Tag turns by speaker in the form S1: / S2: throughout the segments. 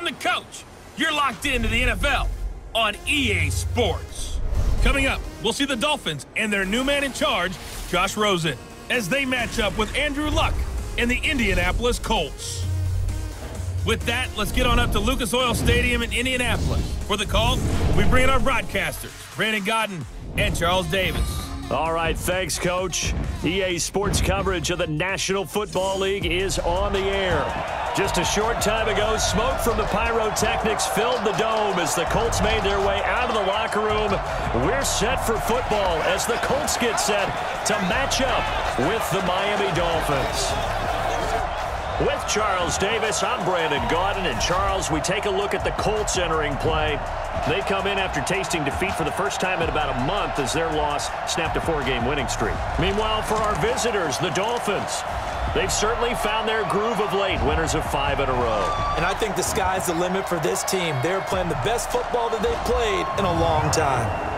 S1: I'm the coach. You're locked into the NFL on EA Sports. Coming up, we'll see the Dolphins and their new man in charge, Josh Rosen, as they match up with Andrew Luck and the Indianapolis Colts. With that, let's get on up to Lucas Oil Stadium in Indianapolis. For the call, we bring in our broadcasters, Brandon Godden and Charles Davis.
S2: All right, thanks, Coach. EA Sports coverage of the National Football League is on the air. Just a short time ago, smoke from the pyrotechnics filled the dome as the Colts made their way out of the locker room. We're set for football as the Colts get set to match up with the Miami Dolphins. With Charles Davis, I'm Brandon Godden. And Charles, we take a look at the Colts entering play. They come in after tasting defeat for the first time in about a month as their loss snapped a 4-game winning streak. Meanwhile, for our visitors, the Dolphins, they've certainly found their groove of late, winners of 5 in a row.
S3: And I think the sky's the limit for this team. They're playing the best football that they've played in a long time.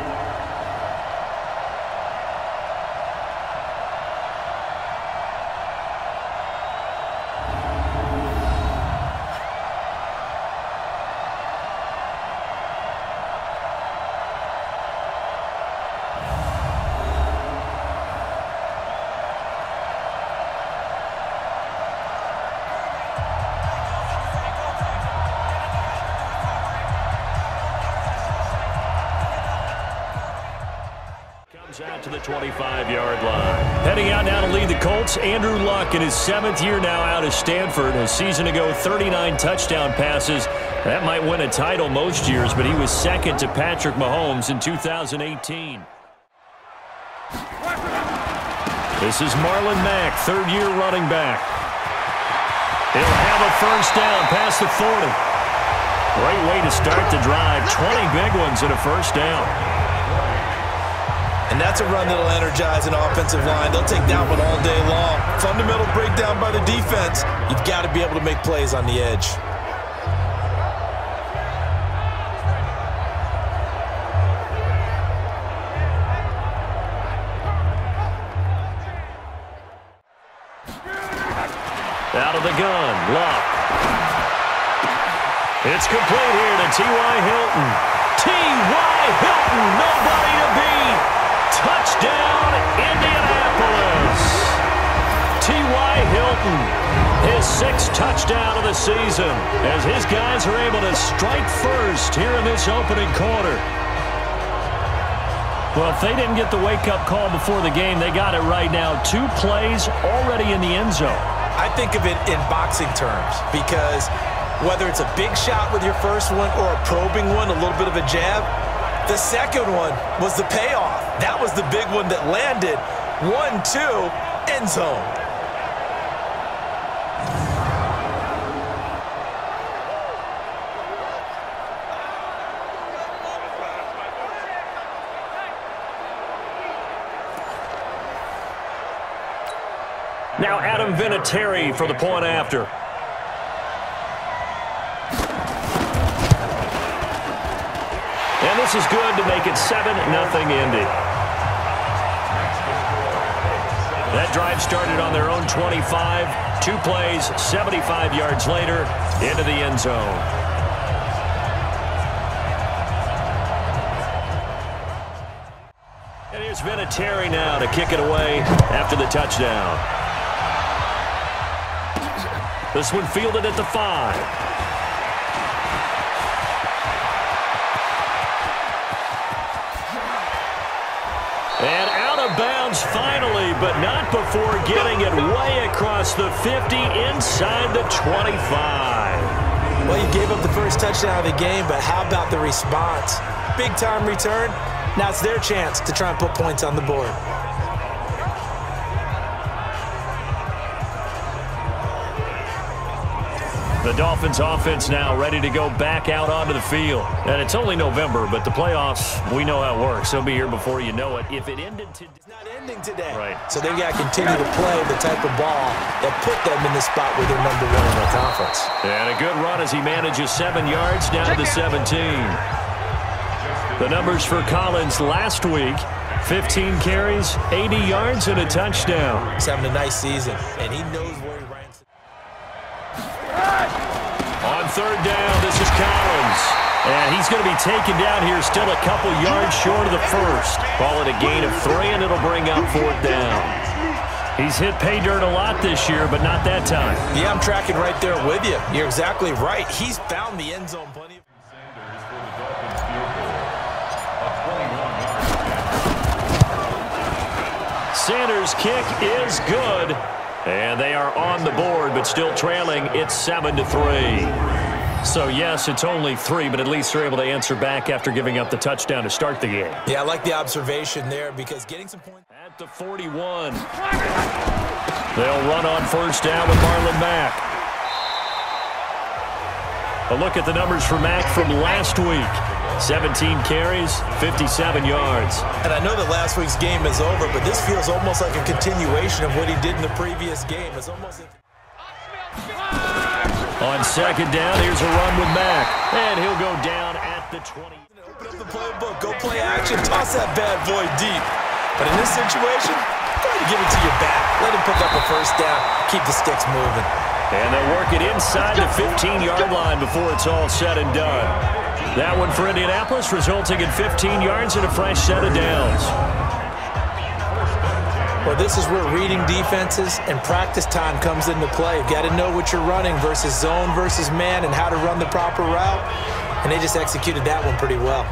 S2: Out to the 25-yard line. Heading out now to lead the Colts, Andrew Luck in his 7th year now out of Stanford. A season ago, 39 touchdown passes. That might win a title most years, but he was second to Patrick Mahomes in 2018. This is Marlon Mack, 3rd-year running back. He'll have a first down past the 40. Great way to start the drive. 20 big ones and a first down.
S3: And that's a run that'll energize an offensive line. They'll take that one all day long. Fundamental breakdown by the defense. You've got to be able to make plays on the edge.
S2: Out of the gun, Luck. It's complete here to T.Y. Hilton. T.Y. Hilton, nobody to beat. Touchdown, Indianapolis. T.Y. Hilton, his 6th touchdown of the season as his guys are able to strike first here in this opening quarter. Well, if they didn't get the wake-up call before the game, they got it right now. 2 plays already in the end zone.
S3: I think of it in boxing terms because whether it's a big shot with your first one or a probing one, a little bit of a jab, the second one was the payoff. That was the big one that landed. 1-2, end zone.
S2: Now Adam Vinatieri for the point after. And this is good to make it 7-0 Indy. That drive started on their own 25. 2 plays, 75 yards later, into the end zone. And here's Vinatieri now to kick it away after the touchdown. This one fielded at the 5. And out of bounds finally, but not before getting it way across the 50 inside the 25.
S3: Well, you gave up the first touchdown of the game, but how about the response? Big-time return. Now it's their chance to try and put points on the board.
S2: The Dolphins offense now ready to go back out onto the field. And it's only November, but the playoffs, we know how it works. They'll be here before you know it. If it ended today.
S3: It's not ending today.
S2: Right.
S3: So they've got to continue to play the type of ball that put them in the spot where they're #1 in their conference.
S2: And a good run as he manages 7 yards down to the 17. The numbers for Collins last week, 15 carries, 80 yards, and a touchdown.
S3: He's having a nice season, and he knows where he ranks.
S2: On third down. This is Collins. And he's going to be taken down here, still a couple yards short of the first. Call it a gain of 3, and it'll bring up 4th down. He's hit pay dirt a lot this year, but not that time.
S3: Yeah, I'm tracking right there with you. You're exactly right. He's found the end zone plenty.
S2: Sanders' kick is good. And they are on the board, but still trailing. It's 7-3. So, yes, it's only 3, but at least they're able to answer back after giving up the touchdown to start the game.
S3: Yeah, I like the observation there because getting some points.
S2: At the 41. They'll run on first down with Marlon Mack. A look at the numbers for Mack from last week. 17 carries, 57 yards.
S3: And I know that last week's game is over, but this feels almost like a continuation of what he did in the previous game. It's almost like...
S2: On second down, here's a run with Mack. And he'll go down at the 20.
S3: Open up the playbook, go play action, toss that bad boy deep. But in this situation, go ahead and give it to your back. Let him pick up a first down, keep the sticks moving.
S2: And they'll work it inside the 15-yard line before it's all said and done. That one for Indianapolis, resulting in 15 yards and a fresh set of downs.
S3: Well, this is where reading defenses and practice time comes into play. You've got to know what you're running versus zone versus man and how to run the proper route. And they just executed that one pretty well.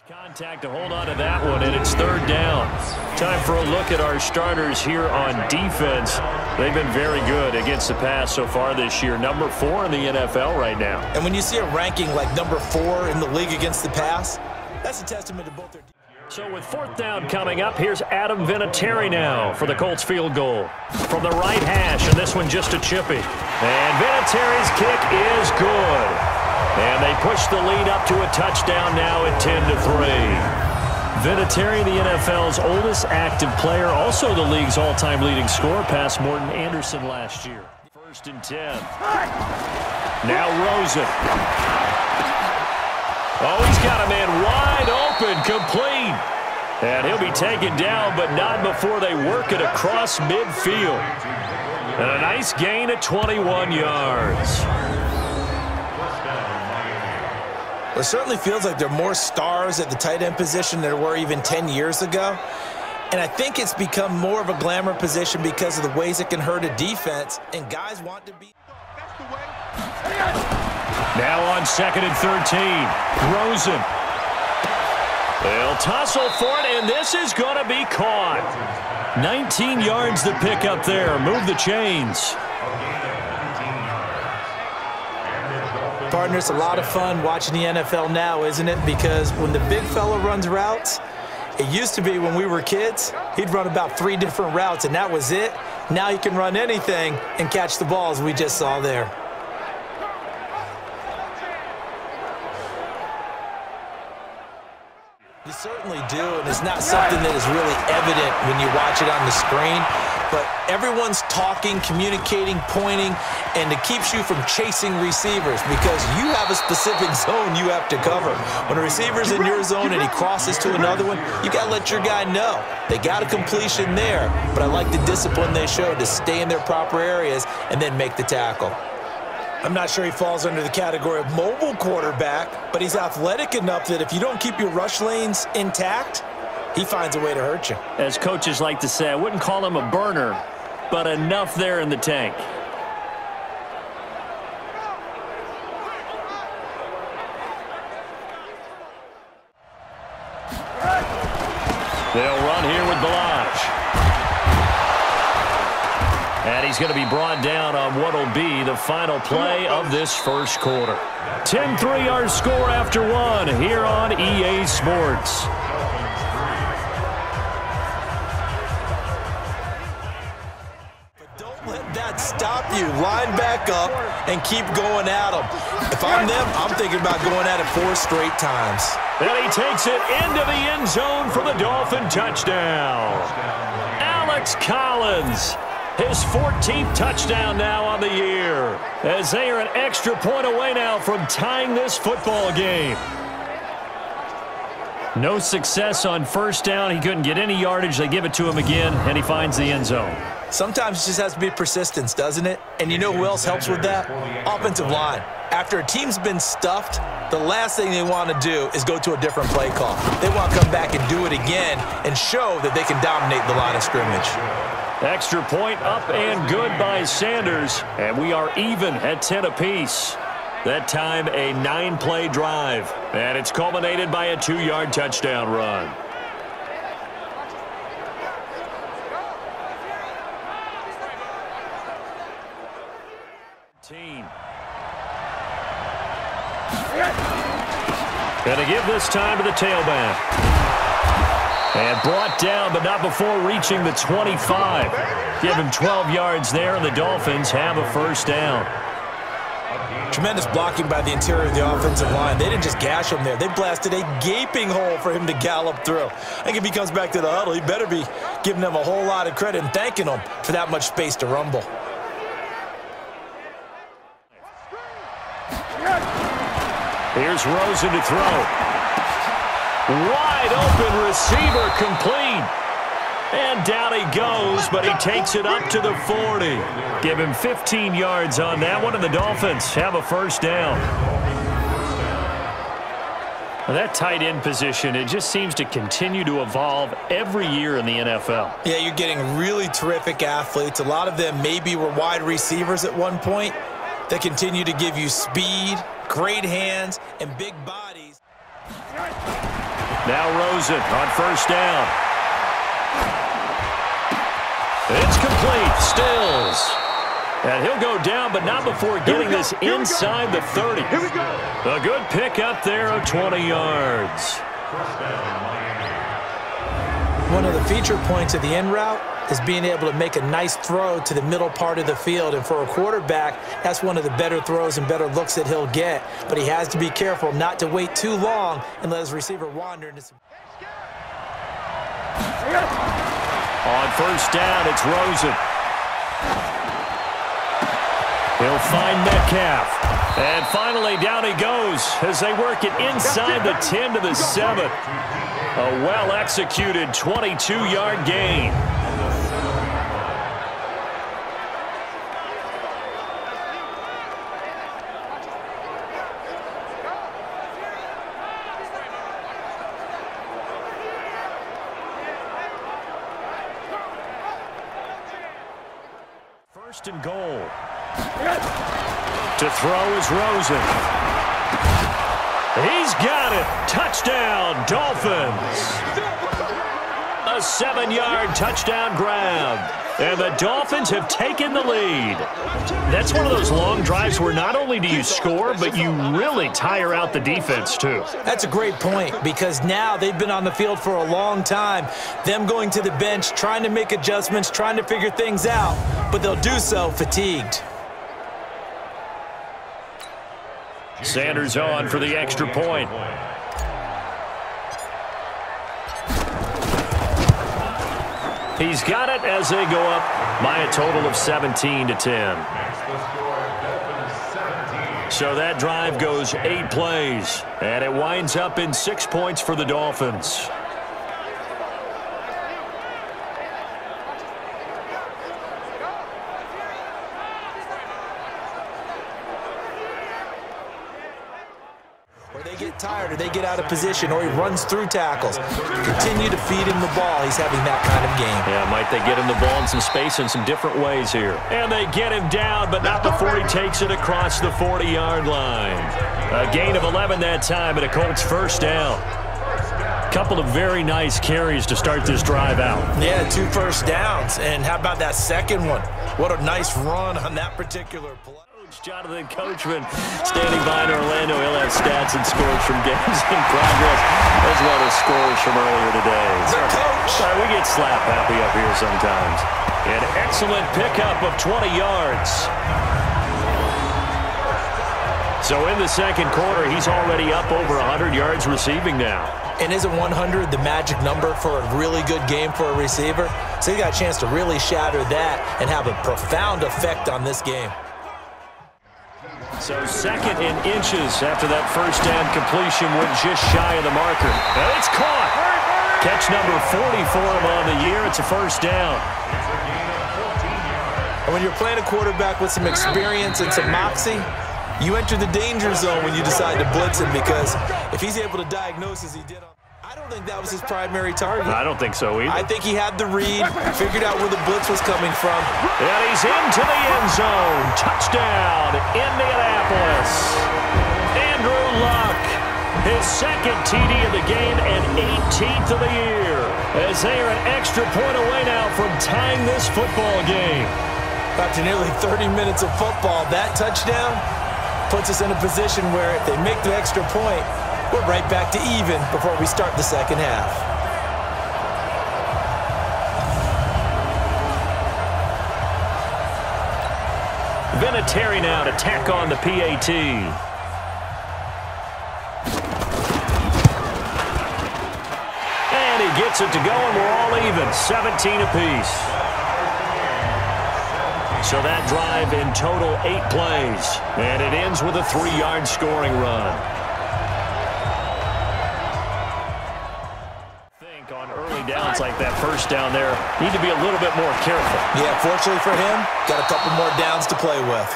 S2: Contact to hold on to that one, and it's third down. Time for a look at our starters here on defense. They've been very good against the pass so far this year. Number 4 in the NFL right now.
S3: And when you see a ranking like number 4 in the league against the pass, that's a testament to both their defense.
S2: So with 4th down coming up, here's Adam Vinatieri now for the Colts field goal. From the right hash, and this one just a chippy. And Vinatieri's kick is good. And they push the lead up to a touchdown now at 10-3. Vinatieri, the NFL's oldest active player, also the league's all-time leading scorer, past Morton Anderson last year. 1st and 10. Now Rosen. Oh, he's got a man wide open, complete. And he'll be taken down, but not before they work it across midfield. And a nice gain of 21 yards.
S3: It certainly feels like there are more stars at the tight end position than there were even 10 years ago. And I think it's become more of a glamour position because of the ways it can hurt a defense, and guys want to be.
S2: Now on 2nd and 13, Rosen. They'll tussle for it, and this is going to be caught. 19 yards to pick up there. Move the chains.
S3: Partner, it's a lot of fun watching the NFL now, isn't it? Because when the big fella runs routes, it used to be when we were kids, he'd run about 3 different routes, and that was it. Now he can run anything and catch the balls we just saw there. You certainly do, and it's not something that is really evident when you watch it on the screen. But everyone's talking, communicating, pointing, and it keeps you from chasing receivers because you have a specific zone you have to cover. When a receiver's in your zone and he crosses to another one, you got to let your guy know. They got a completion there, but I like the discipline they showed to stay in their proper areas and then make the tackle. I'm not sure he falls under the category of mobile quarterback, but he's athletic enough that if you don't keep your rush lanes intact, he finds a way to hurt you.
S2: As coaches like to say, I wouldn't call him a burner, but enough there in the tank. They'll run here with Balaj. And he's going to be brought down on what will be the final play of this first quarter. 10-3 our score after 1 here on EA Sports.
S3: Stop you, line back up, and keep going at them. If I'm them, I'm thinking about going at it 4 straight times.
S2: And he takes it into the end zone for the Dolphin touchdown. Alex Collins, his 14th touchdown now on the year, as they are an extra point away now from tying this football game. No success on first down. He couldn't get any yardage. They give it to him again, and he finds the end zone.
S3: Sometimes it just has to be persistence, doesn't it? And you know who else helps with that? Offensive line. After a team's been stuffed, the last thing they want to do is go to a different play call. They want to come back and do it again and show that they can dominate the line of scrimmage.
S2: Extra point up and good by Sanders, and we are even at 10 apiece. That time a 9-play drive, and it's culminated by a 2-yard touchdown run. Going to give this time to the tailback. And brought down, but not before reaching the 25. Give him 12 yards there, and the Dolphins have a first down.
S3: Tremendous blocking by the interior of the offensive line. They didn't just gash him there. They blasted a gaping hole for him to gallop through. I think if he comes back to the huddle, he better be giving them a whole lot of credit and thanking them for that much space to rumble.
S2: Here's Rosen to throw. Wide open receiver complete. And down he goes, but he takes it up to the 40. Give him 15 yards on that one, and the Dolphins have a first down. Well, that tight end position, it just seems to continue to evolve every year in the NFL.
S3: Yeah, you're getting really terrific athletes. A lot of them maybe were wide receivers at one point. They continue to give you speed, great hands, and big bodies.
S2: Now Rosen on first down. It's complete. Stills. And he'll go down, but not before getting this inside the 30.
S4: Here we go.
S2: A good pick up there of 20 yards.
S3: One of the feature points of the in route is being able to make a nice throw to the middle part of the field. And for a quarterback, that's one of the better throws and better looks that he'll get. But he has to be careful not to wait too long and let his receiver wander into some...
S2: On first down, it's Rosen. He'll find Metcalf. And finally, down he goes as they work it inside the 10 to the 7. A well-executed 22-yard gain. First and goal. To throw is Rosen. He's got it. Touchdown, Dolphins. A 7-yard touchdown grab. And the Dolphins have taken the lead. That's one of those long drives where not only do you score, but you really tire out the defense, too.
S3: That's a great point, because now they've been on the field for a long time. Them going to the bench, trying to make adjustments, trying to figure things out, but they'll do so fatigued.
S2: Sanders on for the extra point. He's got it as they go up by a total of 17 to 10. So that drive goes 8 plays, and it winds up in 6 points for the Dolphins.
S3: Tired, or they get out of position, or he runs through tackles. Continue to feed him the ball. He's having that kind of game.
S2: Yeah, might they get him the ball in some space in some different ways here. And they get him down, but not before he takes it across the 40-yard line. A gain of 11 that time, and a Colts first down. Couple of very nice carries to start this drive out.
S3: Yeah, 2 first downs. And how about that second one? What a nice run on that particular play.
S2: Jonathan Coachman standing by in Orlando. He'll have stats and scores from games in progress, as well as scores from earlier today. Sorry, we get slap happy up here sometimes. An excellent pickup of 20 yards. So in the second quarter, he's already up over 100 yards receiving now.
S3: And isn't 100 the magic number for a really good game for a receiver? So he got a chance to really shatter that and have a profound effect on this game.
S2: So second in inches after that first down completion went just shy of the marker. And it's caught. Catch number 40 for him on the year. It's a first down.
S3: And when you're playing a quarterback with some experience and some moxie, you enter the danger zone when you decide to blitz him, because if he's able to diagnose as he did, I don't think that was his primary target.
S2: I don't think so either.
S3: I think he had the read, figured out where the blitz was coming from.
S2: And he's into the end zone. Touchdown, Indianapolis. Andrew Luck, his second TD of the game and 18th of the year, as they are an extra point away now from tying this football game.
S3: After nearly 30 minutes of football, that touchdown puts us in a position where if they make the extra point, we're right back to even before we start the second half.
S2: Vinatieri now to tack on the PAT. And he gets it to go, and we're all even, 17 apiece. So that drive in total 8 plays, and it ends with a 3-yard scoring run. I think on early downs like that first down there, need to be a little bit more careful.
S3: Yeah, fortunately for him, got a couple more downs to play with.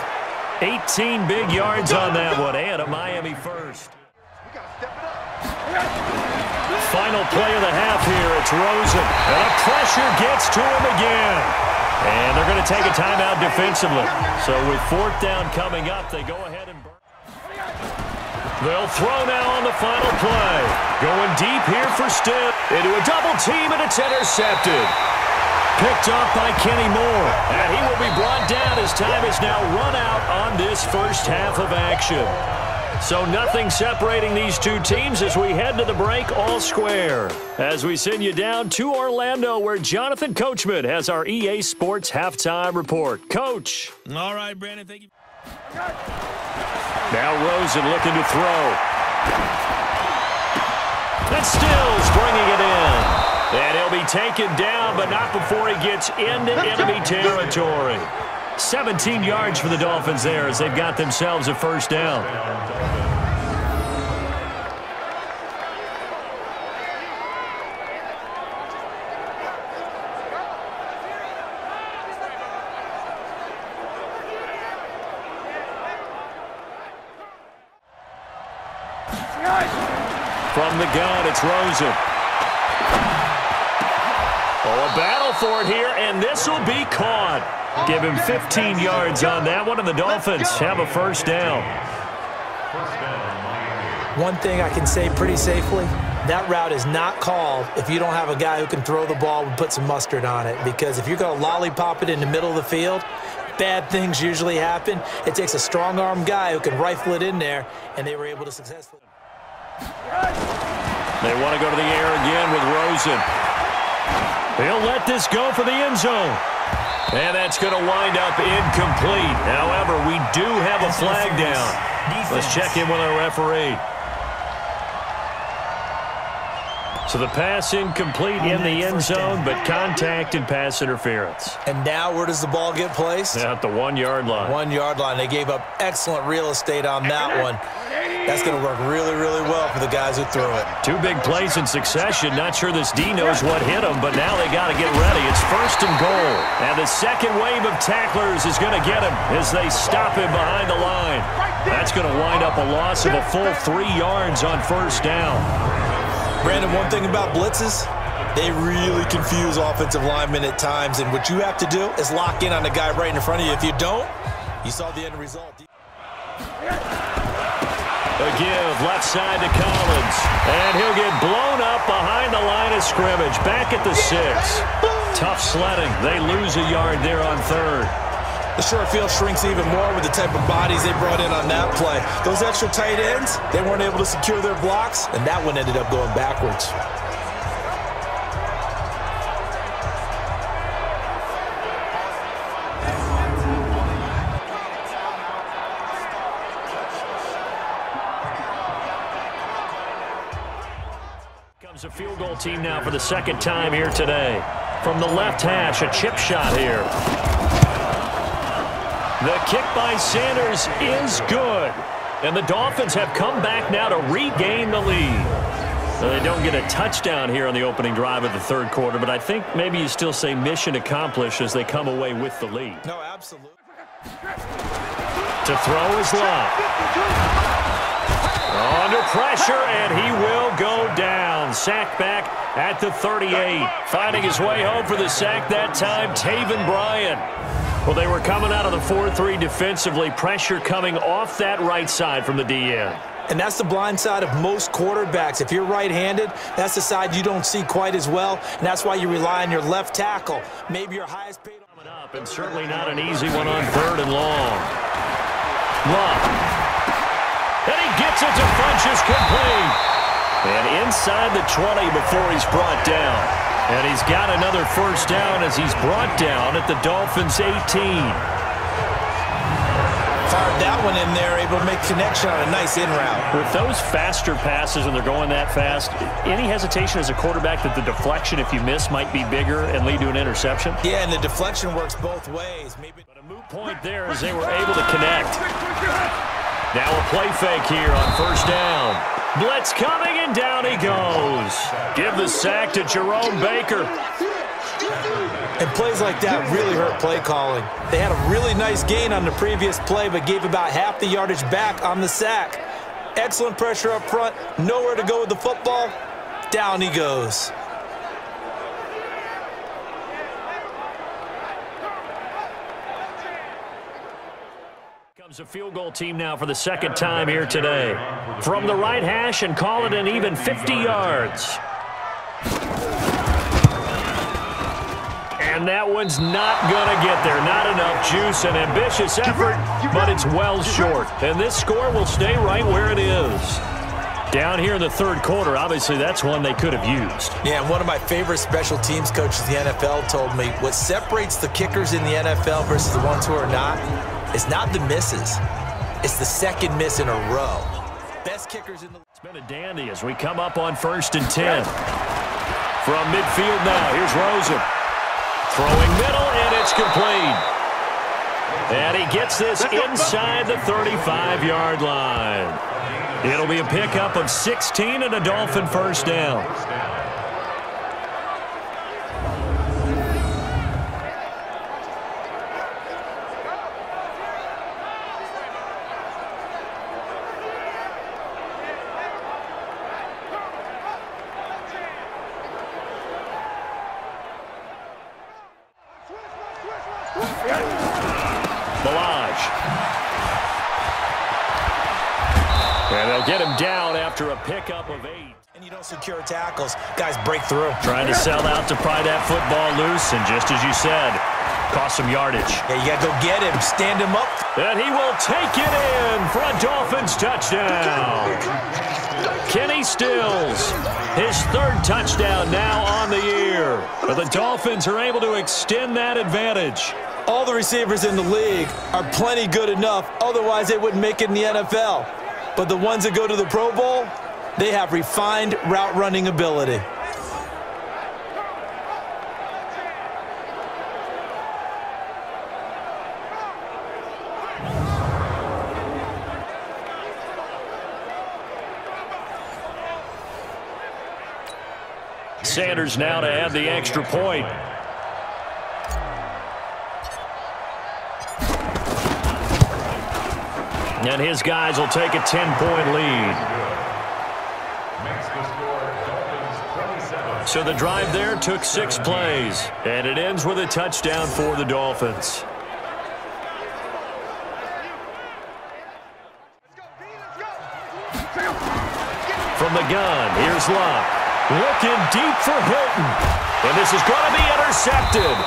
S2: 18 big yards on that one, and a Miami first. Final play of the half here, it's Rosen, and the pressure gets to him again. And they're going to take a timeout defensively. So with 4th down coming up, they go ahead and burn. They'll throw now on the final play. Going deep here for Stitt. Into a double team, and it's intercepted. Picked off by Kenny Moore. And he will be brought down as time is now run out on this first half of action. So nothing separating these two teams as we head to the break all square. As we send you down to Orlando, where Jonathan Coachman has our EA Sports halftime report. Coach.
S1: All right, Brandon, thank you.
S2: Now Rosen looking to throw. And Stills bringing it in. And he'll be taken down, but not before he gets into enemy territory. 17 yards for the Dolphins there as they've got themselves a first down. From the gun, it's Rosen. Oh, a battle for it here, and this will be caught. Give him 15 yards on that one, and the Dolphins have a first down.
S3: One thing I can say pretty safely, that route is not called if you don't have a guy who can throw the ball and put some mustard on it. Because if you're going to lollipop it in the middle of the field, bad things usually happen. It takes a strong-arm guy who can rifle it in there, and they were able to successfully.
S2: They want to go to the air again with Rosen. He'll let this go for the end zone. And that's going to wind up incomplete. However, we do have a flag down. Let's check in with our referee. So the pass incomplete in the end zone, but contact and pass interference.
S3: And now where does the ball get placed?
S2: At the 1-yard line.
S3: 1-yard line. They gave up excellent real estate on that one. That's going to work really, really well for the guys who threw it.
S2: 2 big plays in succession. Not sure this D knows what hit him, but now they got to get ready. It's 1st and goal. And the second wave of tacklers is going to get him as they stop him behind the line. That's going to wind up a loss of a full 3 yards on 1st down.
S3: Brandon, one thing about blitzes, they really confuse offensive linemen at times, and what you have to do is lock in on the guy right in front of you. If you don't, you saw the end result.
S2: A give left side to Collins, and he'll get blown up behind the line of scrimmage, back at the 6. Tough sledding. They lose a yard there on 3rd.
S3: The short field shrinks even more with the type of bodies they brought in on that play. Those extra tight ends, they weren't able to secure their blocks, and that one ended up going backwards.
S2: Comes a field goal team now for the 2nd time here today. From the left hash, a chip shot here. The kick by Sanders is good. And the Dolphins have come back now to regain the lead. Well, they don't get a touchdown here on the opening drive of the third quarter, but I think maybe you still say mission accomplished as they come away with the lead.
S3: No, absolutely.
S2: To throw is Love. Under pressure, and he will go down. Sack back at the 38. Finding his way home for the sack that time, Taven Bryan. Well, they were coming out of the 4-3 defensively. Pressure coming off that right side from the DN.
S3: And that's the blind side of most quarterbacks. If you're right-handed, that's the side you don't see quite as well, and that's why you rely on your left tackle. Maybe your highest paid
S2: coming up, and certainly not an easy one on 3rd and long. Love. And he gets it to Funchess complete. And inside the 20 before he's brought down. And he's got another first down as he's brought down at the Dolphins' 18.
S3: Fired that one in there, able to make connection on a nice in route.
S2: With those faster passes and they're going that fast, any hesitation as a quarterback that the deflection, if you miss, might be bigger and lead to an interception?
S3: Yeah, and the deflection works both ways.
S2: But a moot point there as they were able to connect. Now a play fake here on first down. Blitz coming, and down he goes. Give the sack to Jerome Baker.
S3: And plays like that really hurt play calling. They had a really nice gain on the previous play, but gave about half the yardage back on the sack. Excellent pressure up front. Nowhere to go with the football. Down he goes.
S2: Comes a field goal team now for the second time here today. From the right hash, and call it an even 50 yards. And that one's not going to get there. Not enough juice. An ambitious effort, but it's well short. And this score will stay right where it is. Down here in the third quarter, obviously that's one they could have used.
S3: Yeah, one of my favorite special teams coaches in the NFL told me what separates the kickers in the NFL versus the ones who are not is not the misses. It's the second miss in a row. Best kickers in the...
S2: It's been a dandy as we come up on 1st and 10. From midfield now, here's Rosen. Throwing middle, and it's complete. And he gets this inside the 35-yard line. It'll be a pickup of 16 and a Dolphin first down. And they'll get him down after a pickup of 8.
S3: And you don't secure tackles. Guys break through.
S2: Trying to sell out to pry that football loose, and just as you said, cost some yardage.
S3: Yeah, you got to go get him, stand him up.
S2: And he will take it in for a Dolphins touchdown. Kenny Stills, his 3rd touchdown now on the year. But the Dolphins are able to extend that advantage.
S3: All the receivers in the league are plenty good enough, otherwise they wouldn't make it in the NFL. But the ones that go to the Pro Bowl, they have refined route running ability.
S2: Sanders now to add the extra point. And his guys will take a 10-point lead. So the drive there took 6 plays, and it ends with a touchdown for the Dolphins. From the gun, here's Luck. Looking deep for Hilton. And this is going to be intercepted.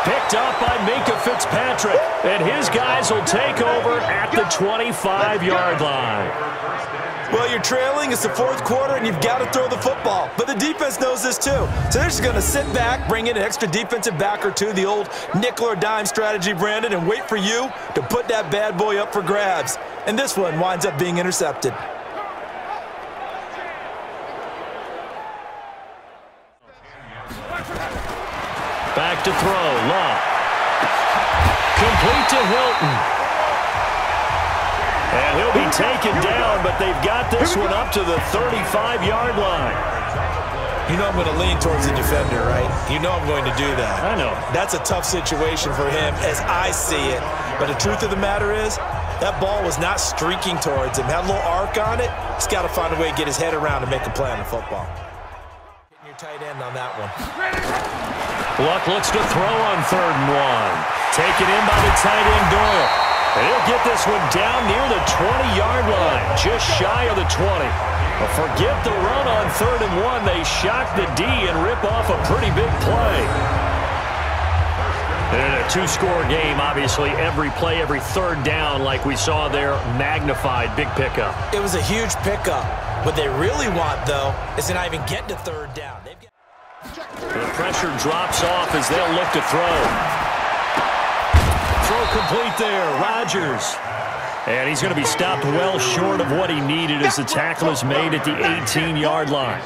S2: Picked up by Minkah Fitzpatrick. And his guys will take over at the 25-yard line.
S3: Well, you're trailing. It's the 4th quarter, and you've got to throw the football. But the defense knows this, too. So they're just going to sit back, bring in an extra defensive back or two, the old nickel or dime strategy, Brandon, and wait for you to put that bad boy up for grabs. And this one winds up being intercepted.
S2: Back to throw. Love. Complete to Hilton. And he'll be taken down, but they've got this one up to the 35-yard line.
S3: You know I'm going to lean towards the defender, right? You know I'm going to do that.
S2: I know.
S3: That's a tough situation for him as I see it. But the truth of the matter is, that ball was not streaking towards him. Had a little arc on it. He's got to find a way to get his head around and make a play on the football. Getting your tight end on that one.
S2: Luck looks to throw on 3rd and 1. Taken in by the tight end, Doyle. And he'll get this one down near the 20-yard line, just shy of the 20. But forget the run on 3rd and 1. They shock the D and rip off a pretty big play. And in a 2-score game, obviously, every play, every 3rd down, like we saw there, magnified, big pickup.
S3: It was a huge pickup. What they really want, though, is to not even get to 3rd down.
S2: The pressure drops off as they'll look to throw. Throw complete there, Rodgers. And he's going to be stopped well short of what he needed as the tackle is made at the 18-yard line.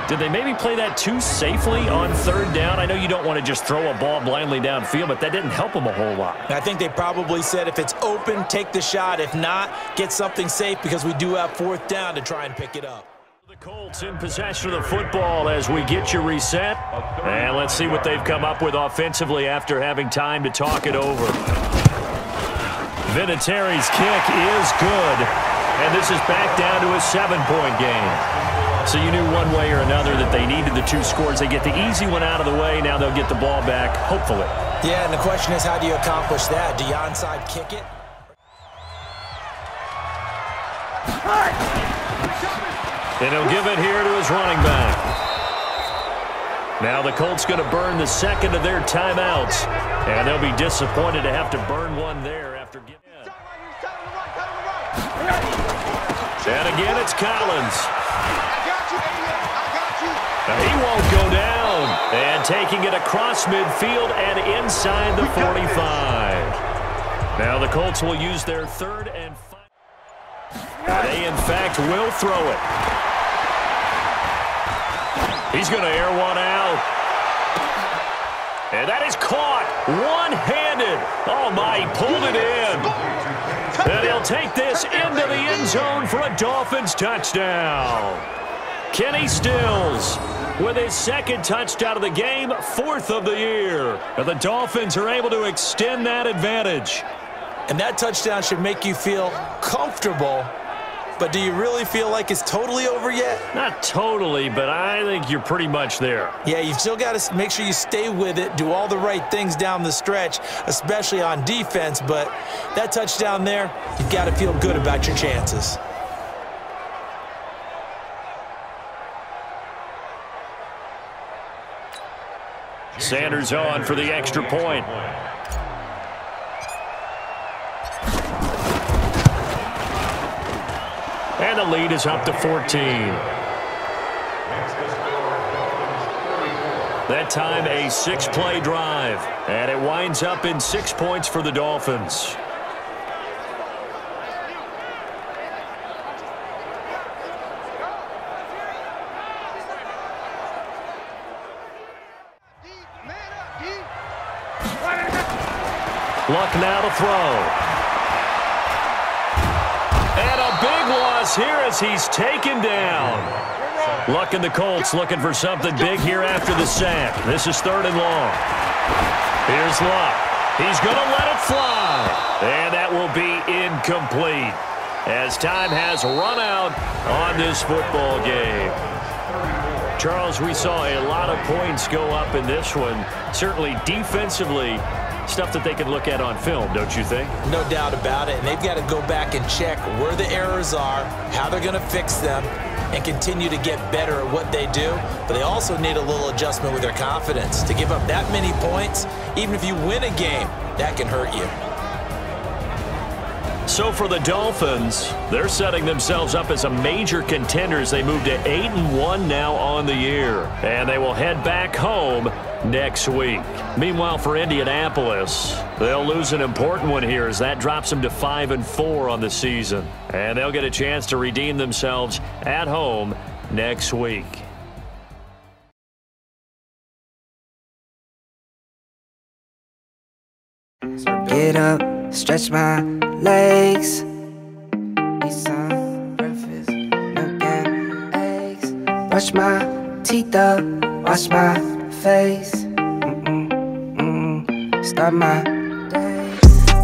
S2: Did they maybe play that too safely on 3rd down? I know you don't want to just throw a ball blindly downfield, but that didn't help them a whole lot.
S3: I think they probably said if it's open, take the shot. If not, get something safe because we do have 4th down to try and pick it up.
S2: The Colts in possession of the football as we get you reset. And let's see what they've come up with offensively after having time to talk it over. Vinatieri's kick is good, and this is back down to a 7-point game. So you knew one way or another that they needed the 2 scores. They get the easy one out of the way. Now they'll get the ball back, hopefully.
S3: Yeah, and the question is, how do you accomplish that? Do you onside kick it?
S2: And he'll give it here to his running back. Now the Colts going to burn the 2nd of their timeouts, and they'll be disappointed to have to burn one there after giving in. And again, it's Collins. Now he won't go down. And taking it across midfield and inside the 45. Now the Colts will use their 3rd and 5. They, in fact, will throw it. He's going to air one out. And that is caught one-handed. Oh, my, he pulled it in. And he'll take this into the end zone for a Dolphins touchdown. Kenny Stills with his 2nd touchdown of the game, 4th of the year. And the Dolphins are able to extend that advantage.
S3: And that touchdown should make you feel comfortable. But do you really feel like it's totally over yet?
S2: Not totally, but I think you're pretty much there.
S3: Yeah, you've still got to make sure you stay with it, do all the right things down the stretch, especially on defense. But that touchdown there, you've got to feel good about your chances.
S2: Sanders on for the extra point. And the lead is up to 14. That time a 6-play drive. And it winds up in 6 points for the Dolphins. Luck now to throw. And a big loss here as he's taken down. Luck and the Colts looking for something big here after the sack. This is 3rd and long. Here's Luck. He's going to let it fly. And that will be incomplete as time has run out on this football game. Charles, we saw a lot of points go up in this one. Certainly defensively, stuff that they can look at on film, don't you think?
S3: No doubt about it. And they've got to go back and check where the errors are, how they're going to fix them, and continue to get better at what they do. But they also need a little adjustment with their confidence. To give up that many points, even if you win a game, that can hurt you.
S2: So for the Dolphins, they're setting themselves up as a major contender as they move to 8-1 now on the year. And they will head back home next week. Meanwhile, for Indianapolis, they'll lose an important one here as that drops them to 5-4 on the season. And they'll get a chance to redeem themselves at home next week.
S4: Get up, stretch my legs. some breakfast, milk and eggs. Brush my teeth up, wash my face. Start my day.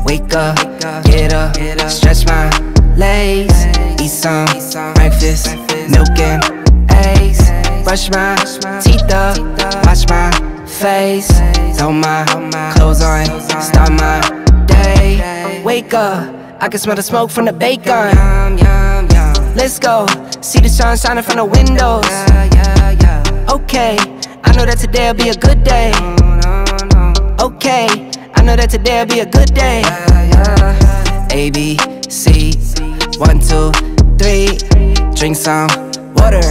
S4: Wake up, get up, stretch my legs. Eat some breakfast, milk and eggs. Brush my teeth up, wash my face. Throw my clothes on, start my day. Wake up, I can smell the smoke from the bacon. Let's go, see the sun shining from the windows. Okay, I know that today'll be a good day. Okay, I know that today'll be a good day. A, B, C, 1, 2, 3. Drink some water,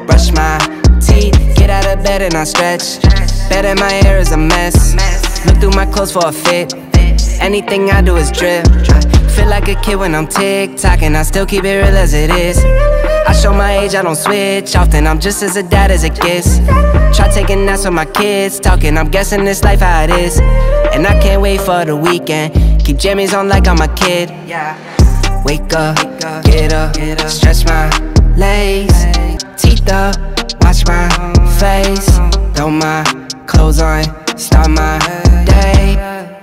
S4: brush my teeth. Get out of bed and I stretch. Bed in my hair is a mess. Look through my clothes for a fit. Anything I do is drip. Feel like a kid when I'm tick-tocking. I still keep it real as it is. I show my age, I don't switch often. I'm just as a dad as it gets. Try taking naps with my kids talking. I'm guessing this life how it is. And I can't wait for the weekend. Keep jammies on like I'm a kid. Wake up, get up, stretch my legs. Teeth up, wash my face. Throw my clothes on, start my day.